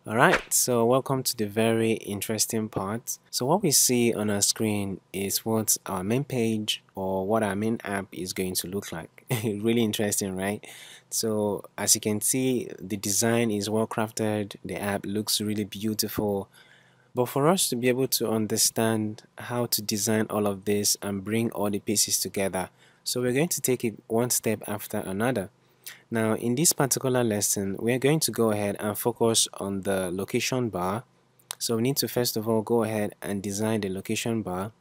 Alright, so welcome to the very interesting part. So what we see on our screen is what our main page or what our main app is going to look like. Really interesting, right? So as you can see, the design is well crafted, the app looks really beautiful. But for us to be able to understand how to design all of this and bring all the pieces together, so we're going to take it one step after another. Now, in this particular lesson, we're going to go ahead and focus on the location bar. So we need to first of all go ahead and design the location bar.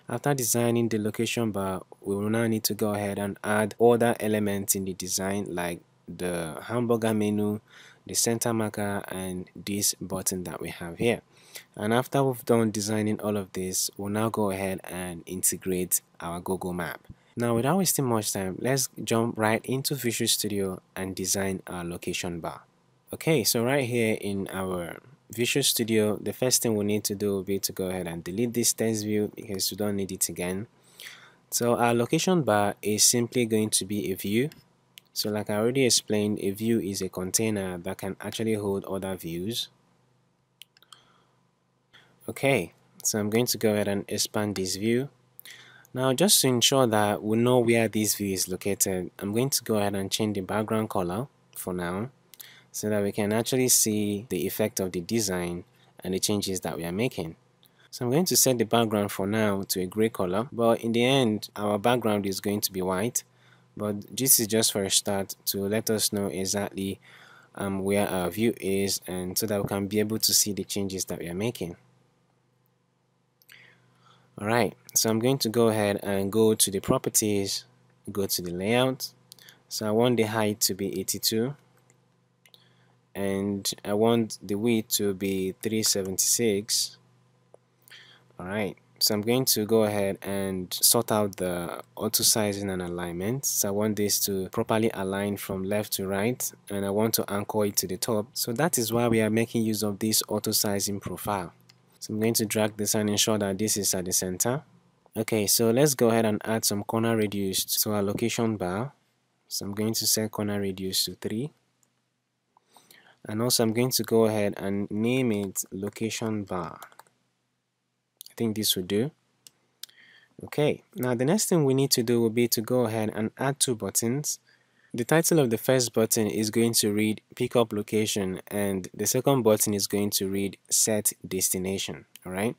After designing the location bar, we will now need to go ahead and add other elements in the design like the hamburger menu, the center marker, and this button that we have here. And after we've done designing all of this, we'll now go ahead and integrate our Google Map. Now, without wasting much time, let's jump right into Visual Studio and design our location bar. Okay, so right here in our Visual Studio, the first thing we need to do will be to go ahead and delete this text view because we don't need it again. So our location bar is simply going to be a view. So like I already explained, a view is a container that can actually hold other views. Okay, so I'm going to go ahead and expand this view. Now, just to ensure that we know where this view is located, I'm going to go ahead and change the background color for now so that we can actually see the effect of the design and the changes that we are making. So I'm going to set the background for now to a gray color, but in the end, our background is going to be white. But this is just for a start to let us know exactly where our view is, and so that we can be able to see the changes that we are making. Alright, so I'm going to go ahead and go to the properties, go to the layout. So I want the height to be 82 and I want the width to be 376. Alright, so I'm going to go ahead and sort out the auto sizing and alignment. So I want this to properly align from left to right, and I want to anchor it to the top. So that is why we are making use of this auto sizing profile. So I'm going to drag this and ensure that this is at the center. Okay, so let's go ahead and add some corner radius to our location bar. So I'm going to set corner radius to 3. And also I'm going to go ahead and name it location bar. I think this will do. Okay, now the next thing we need to do will be to go ahead and add 2 buttons. The title of the first button is going to read pickup location, and the second button is going to read set destination. Alright,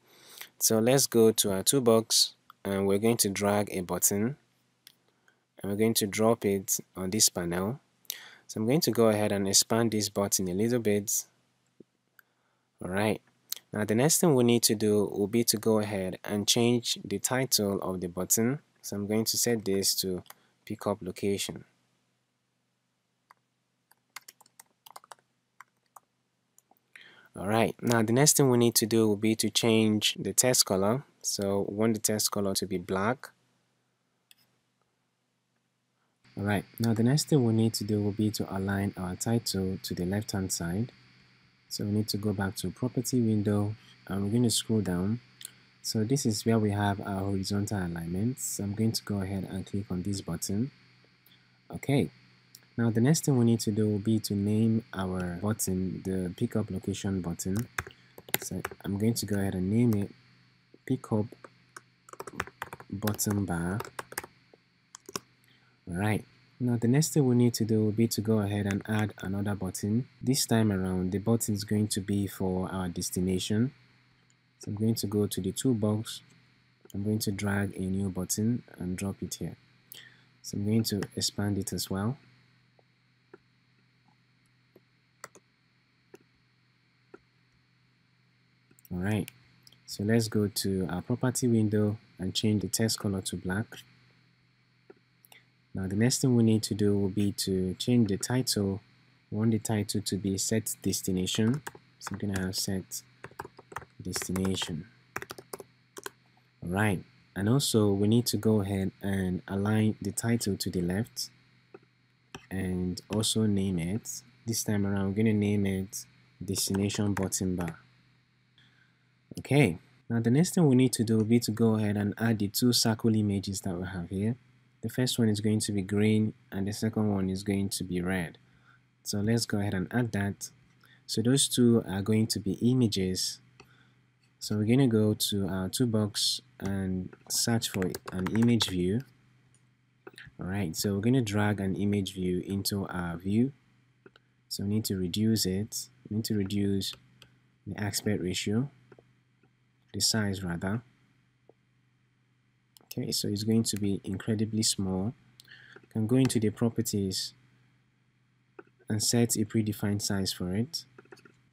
so let's go to our toolbox and we're going to drag a button and we're going to drop it on this panel. So I'm going to go ahead and expand this button a little bit. Alright, now the next thing we need to do will be to go ahead and change the title of the button. So I'm going to set this to pickup location. Alright, now the next thing we need to do will be to change the text color. So we want the text color to be black. Alright, now the next thing we need to do will be to align our title to the left hand side. So we need to go back to property window and we're going to scroll down. So this is where we have our horizontal alignment. So I'm going to go ahead and click on this button. Okay, now the next thing we need to do will be to name our button the pickup location button. So I'm going to go ahead and name it pickup button bar. Alright, now the next thing we need to do will be to go ahead and add another button. This time around the button is going to be for our destination. So I'm going to go to the toolbox. I'm going to drag a new button and drop it here. So I'm going to expand it as well. Alright, so let's go to our property window and change the text color to black. Now the next thing we need to do will be to change the title. We want the title to be set destination. So I'm going to have set destination. Alright, and also we need to go ahead and align the title to the left and also name it. This time around we're going to name it destination button bar. Okay, now the next thing we need to do will be to go ahead and add the 2 circle images that we have here. The first one is going to be green and the second one is going to be red. So let's go ahead and add that. So those two are going to be images. So we're going to go to our toolbox and search for an image view. Alright, so we're going to drag an image view into our view. So we need to reduce it. We need to reduce the aspect ratio, the size rather. Okay, so it's going to be incredibly small. You can go into the properties and set a predefined size for it.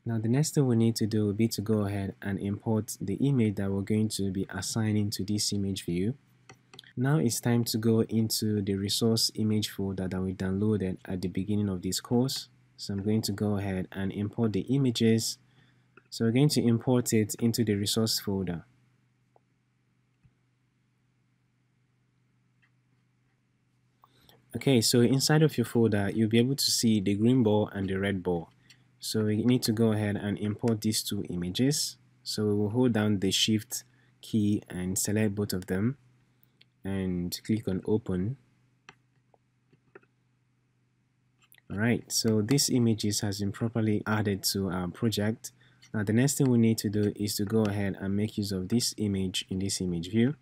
Now the next thing we need to do will be to go ahead and import the image that we're going to be assigning to this image view. Now it's time to go into the resource image folder that we downloaded at the beginning of this course. So I'm going to go ahead and import the images. So we're going to import it into the resource folder. Okay, so inside of your folder, you'll be able to see the green ball and the red ball. So we need to go ahead and import these two images. So we will hold down the Shift key and select both of them and click on Open. Alright, so this images has been properly added to our project. Now the next thing we need to do is to go ahead and make use of this image in this image view.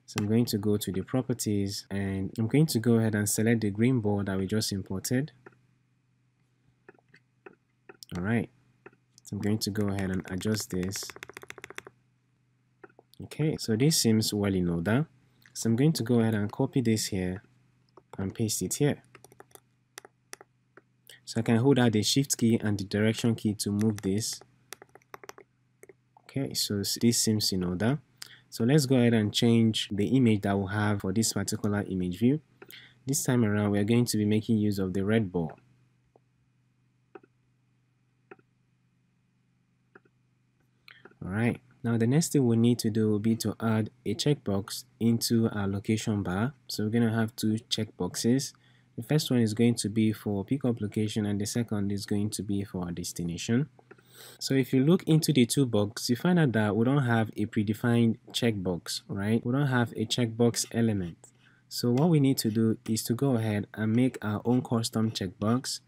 So I'm going to go to the properties and I'm going to go ahead and select the green ball that we just imported. Alright, so I'm going to go ahead and adjust this. Okay, so this seems well in order. So I'm going to go ahead and copy this here and paste it here. So I can hold out the Shift key and the Direction key to move this. Okay, so this seems in order. So let's go ahead and change the image that we'll have for this particular image view. This time around, we're going to be making use of the red ball. Alright, now the next thing we need to do will be to add a checkbox into our location bar. So we're going to have two checkboxes. The first one is going to be for pickup location and the second is going to be for our destination. So if you look into the toolbox, you find out that we don't have a predefined checkbox, right? We don't have a checkbox element. So what we need to do is to go ahead and make our own custom checkbox.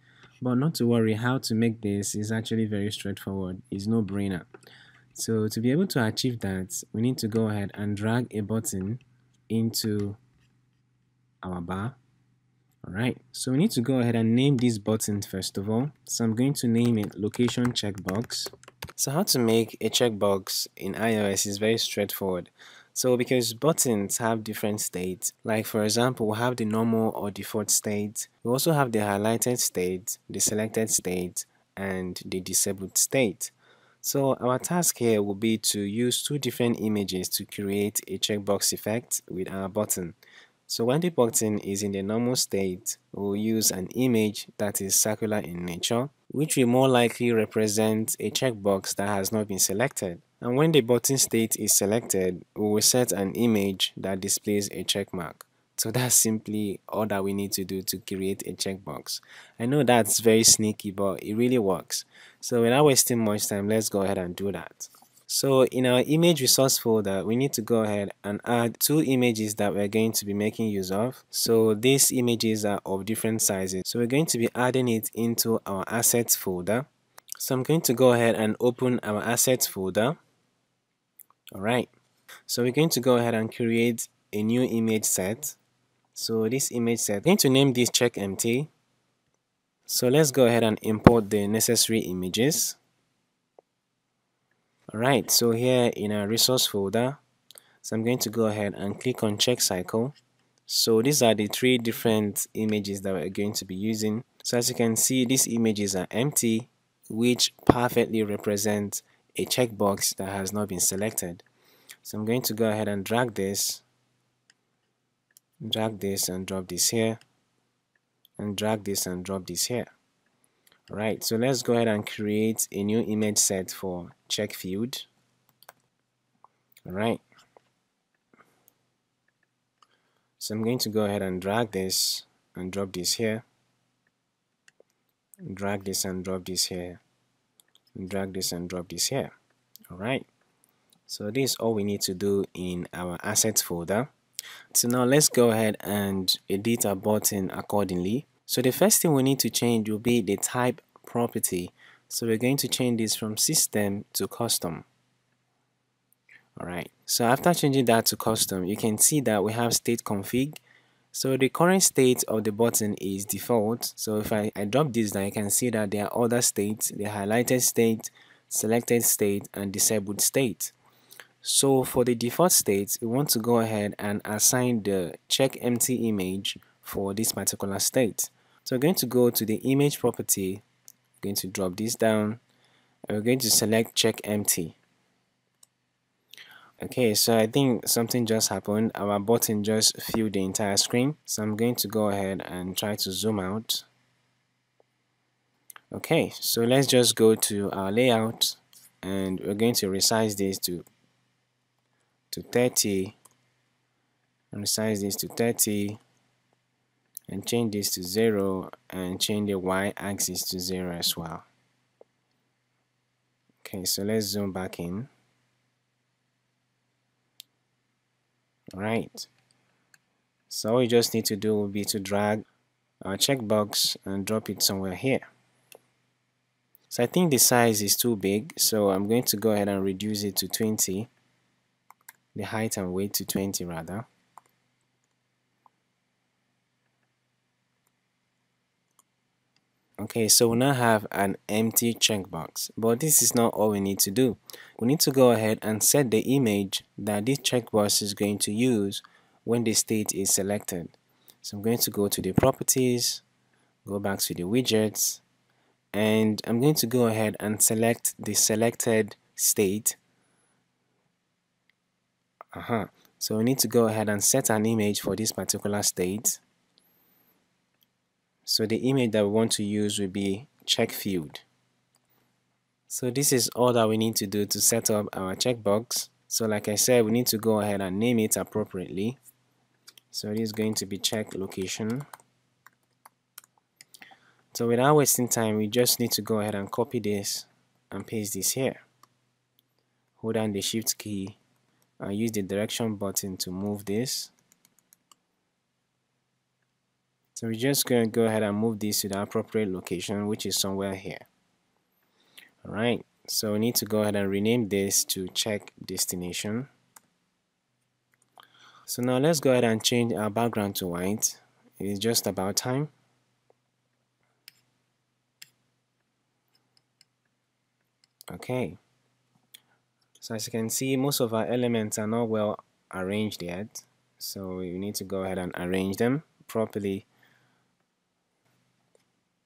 But not to worry, how to make this is actually very straightforward. It's no brainer. So to be able to achieve that, we need to go ahead and drag a button into our bar. Alright, so we need to go ahead and name this button first of all. So I'm going to name it location checkbox. So how to make a checkbox in iOS is very straightforward. So because buttons have different states, like for example, we have the normal or default state. We also have the highlighted state, the selected state, and the disabled state. So our task here will be to use two different images to create a checkbox effect with our button. So when the button is in the normal state, we'll use an image that is circular in nature, which will more likely represent a checkbox that has not been selected. And when the button state is selected, we will set an image that displays a check mark. So that's simply all that we need to do to create a checkbox. I know that's very sneaky, but it really works. So without wasting much time, let's go ahead and do that. So in our image resource folder, we need to go ahead and add two images that we're going to be making use of. So these images are of different sizes. So we're going to be adding it into our assets folder. So I'm going to go ahead and open our assets folder. Alright. So we're going to go ahead and create a new image set. So this image set, I'm going to name this check empty. So let's go ahead and import the necessary images. Alright, so here in our resource folder, so I'm going to go ahead and click on check cycle. So these are the three different images that we're going to be using. So as you can see, these images are empty, which perfectly represent a checkbox that has not been selected. So I'm going to go ahead and drag this and drop this here, and drag this and drop this here. Alright, so let's go ahead and create a new image set for check field. Alright, so I'm going to go ahead and drag this and drop this here, drag this and drop this here, and drag this and drop this here. Alright, so this is all we need to do in our assets folder. So now let's go ahead and edit our button accordingly. So the first thing we need to change will be the type property. So we're going to change this from system to custom. Alright, so after changing that to custom, you can see that we have state config. So the current state of the button is default. So if I drop this down, you can see that there are other states, the highlighted state, selected state, and disabled state. So for the default state, we want to go ahead and assign the check empty image for this particular state. So we're going to go to the image property, we're going to drop this down, and we're going to select check empty. Okay, so I think something just happened. Our button just filled the entire screen. So I'm going to go ahead and try to zoom out. Okay, so let's just go to our layout and we're going to resize this to 30 and resize this to 30 and change this to 0 and change the y-axis to 0 as well. Okay, so let's zoom back in. Alright, so all we just need to do will be to drag our checkbox and drop it somewhere here. So I think the size is too big, so I'm going to go ahead and reduce it to 20, the height and weight to 20 rather. Okay, so we now have an empty checkbox, but this is not all we need to do. We need to go ahead and set the image that this checkbox is going to use when the state is selected. So I'm going to go to the properties, go back to the widgets, and I'm going to go ahead and select the selected state. So we need to go ahead and set an image for this particular state. So the image that we want to use will be check field. So this is all that we need to do to set up our checkbox. So like I said, we need to go ahead and name it appropriately. So it is going to be check location. So without wasting time, we just need to go ahead and copy this and paste this here. Hold down the shift key and use the direction button to move this. So we're just going to go ahead and move this to the appropriate location, which is somewhere here. Alright, so we need to go ahead and rename this to check destination. So now let's go ahead and change our background to white. It is just about time. Okay, so as you can see, most of our elements are not well arranged yet, so we need to go ahead and arrange them properly.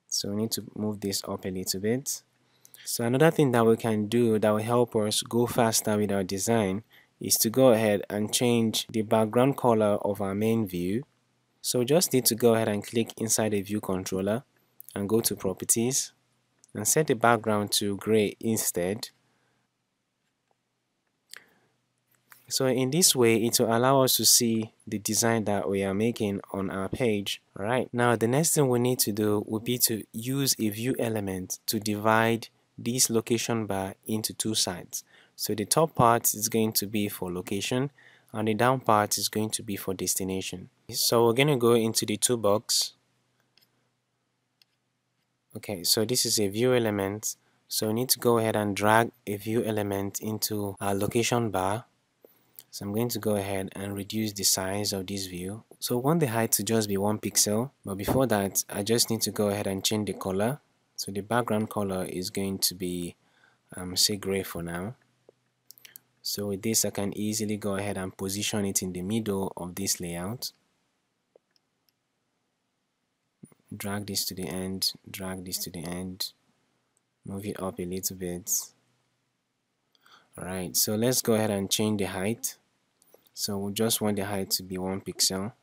So we need to move this up a little bit. So another thing that we can do that will help us go faster with our design is to go ahead and change the background color of our main view. So we just need to go ahead and click inside the view controller and go to properties and set the background to gray instead. So in this way, it will allow us to see the design that we are making on our page. Alright, now the next thing we need to do would be to use a view element to divide this location bar into two sides. So the top part is going to be for location and the down part is going to be for destination. So we're going to go into the toolbox. Okay, so this is a view element. So we need to go ahead and drag a view element into our location bar. So I'm going to go ahead and reduce the size of this view. So I want the height to just be 1 pixel, but before that I just need to go ahead and change the color. So the background color is going to be say gray for now. So with this I can easily go ahead and position it in the middle of this layout. Drag this to the end, drag this to the end, move it up a little bit. Alright, so let's go ahead and change the height. So we just want the height to be 1 pixel.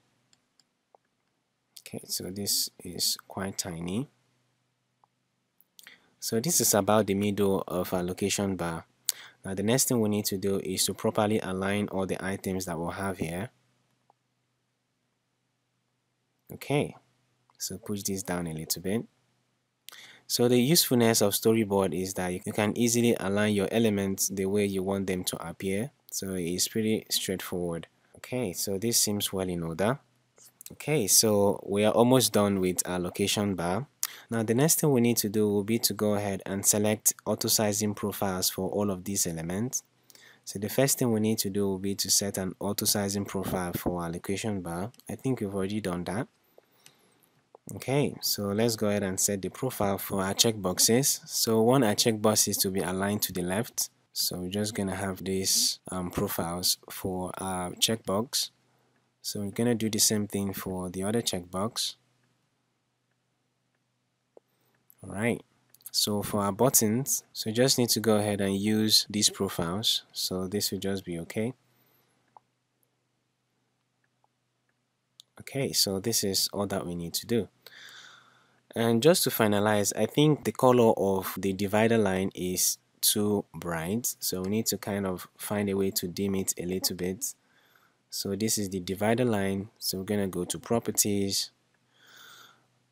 Okay, so this is quite tiny. So this is about the middle of our location bar. Now the next thing we need to do is to properly align all the items that we'll have here. Okay, so push this down a little bit. So the usefulness of storyboard is that you can easily align your elements the way you want them to appear. So it's pretty straightforward. Okay, so this seems well in order. Okay, so we are almost done with our location bar. Now the next thing we need to do will be to go ahead and select auto sizing profiles for all of these elements. So the first thing we need to do will be to set an auto sizing profile for our location bar. I think we've already done that. Okay, so let's go ahead and set the profile for our checkboxes. So one, our checkbox is to be aligned to the left. So we're just gonna have these profiles for our checkbox. So we're gonna do the same thing for the other checkbox. Alright, so for our buttons, so you just need to go ahead and use these profiles. So this will just be okay. Okay, so this is all that we need to do. And just to finalize, I think the color of the divider line is too bright, so we need to kind of find a way to dim it a little bit. So this is the divider line, so we're gonna go to properties.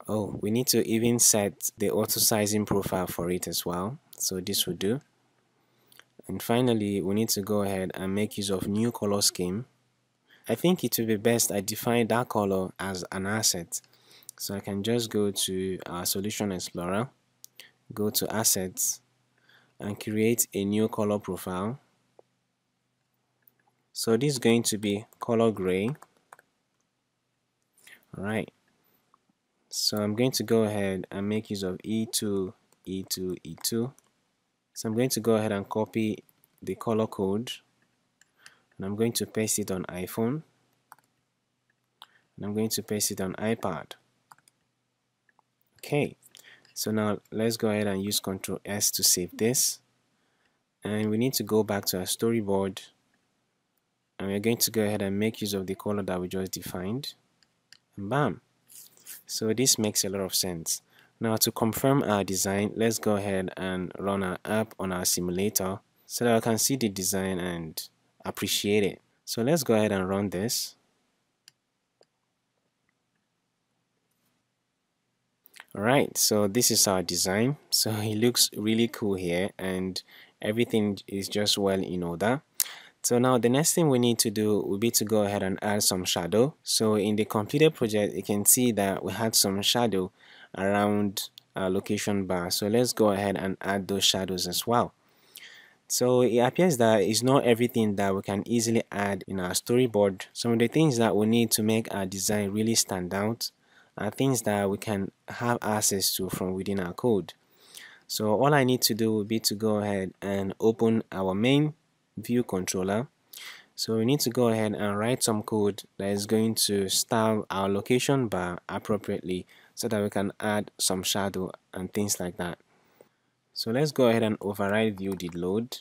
Oh, we need to even set the auto sizing profile for it as well, so this will do. And finally, we need to go ahead and make use of new color scheme. I think it will be best I define that color as an asset. So I can just go to our Solution Explorer, go to Assets, and create a new color profile. So this is going to be color gray. Alright, so I'm going to go ahead and make use of E2, E2, E2. So I'm going to go ahead and copy the color code, and I'm going to paste it on iPhone, and I'm going to paste it on iPad. Okay, so now let's go ahead and use Ctrl S to save this, and we need to go back to our storyboard, and we're going to go ahead and make use of the color that we just defined, and bam. So this makes a lot of sense. Now to confirm our design, let's go ahead and run our app on our simulator so that I can see the design and appreciate it. So let's go ahead and run this. Alright, so this is our design. So it looks really cool here and everything is just well in order. So now the next thing we need to do will be to go ahead and add some shadow. So in the completed project, you can see that we had some shadow around our location bar. So let's go ahead and add those shadows as well. So it appears that it's not everything that we can easily add in our storyboard. Some of the things that we need to make our design really stand out are things that we can have access to from within our code. So all I need to do will be to go ahead and open our main view controller. So we need to go ahead and write some code that is going to style our location bar appropriately so that we can add some shadow and things like that. So let's go ahead and override view did load,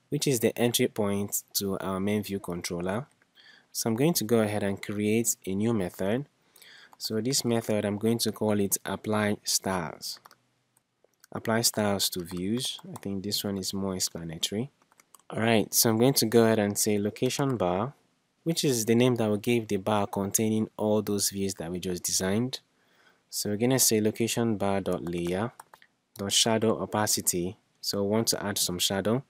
which is the entry point to our main view controller. So I'm going to go ahead and create a new method. So this method, I'm going to call it apply styles. Apply styles to views. I think this one is more explanatory. Alright, so I'm going to go ahead and say location bar, which is the name that we gave the bar containing all those views that we just designed. So we're going to say location bar dot layer dot shadow opacity. So we want to add some shadow,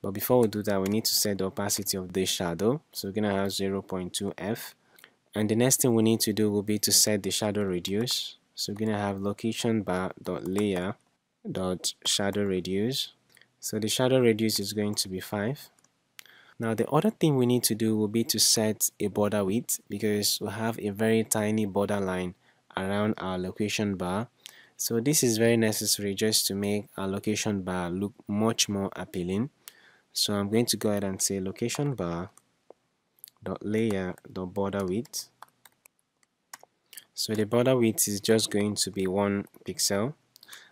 but before we do that, we need to set the opacity of this shadow. So we're going to have 0.2f. And the next thing we need to do will be to set the shadow radius. So we're going to have location bar dot layer dot shadow radius. So the shadow radius is going to be 5. Now the other thing we need to do will be to set a border width, because we have a very tiny border line around our location bar. So this is very necessary just to make our location bar look much more appealing. So I'm going to go ahead and say location bar dot layer dot border width. So the border width is just going to be 1 pixel.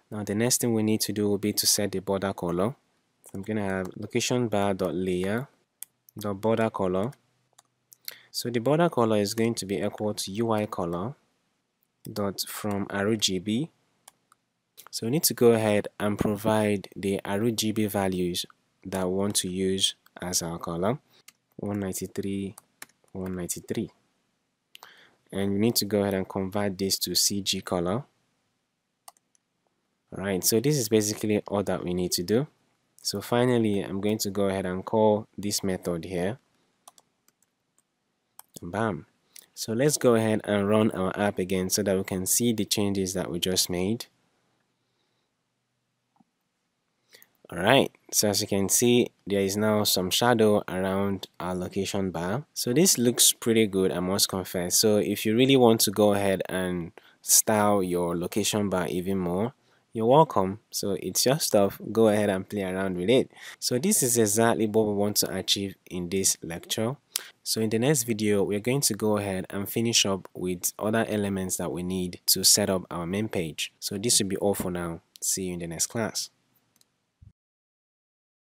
Now the next thing we need to do will be to set the border color. So I'm going to have location bar dot layer dot border color. So the border color is going to be equal to UI color dot from RGB. So we need to go ahead and provide the RGB values that we want to use as our color. 193, 193. And we need to go ahead and convert this to CG color. Alright, so this is basically all that we need to do. So finally, I'm going to go ahead and call this method here. Bam. So let's go ahead and run our app again so that we can see the changes that we just made. Alright, so as you can see, there is now some shadow around our location bar. So this looks pretty good, I must confess. So if you really want to go ahead and style your location bar even more, you're welcome. So it's your stuff, go ahead and play around with it. So this is exactly what we want to achieve in this lecture. So in the next video, we're going to go ahead and finish up with other elements that we need to set up our main page. So this will be all for now. See you in the next class.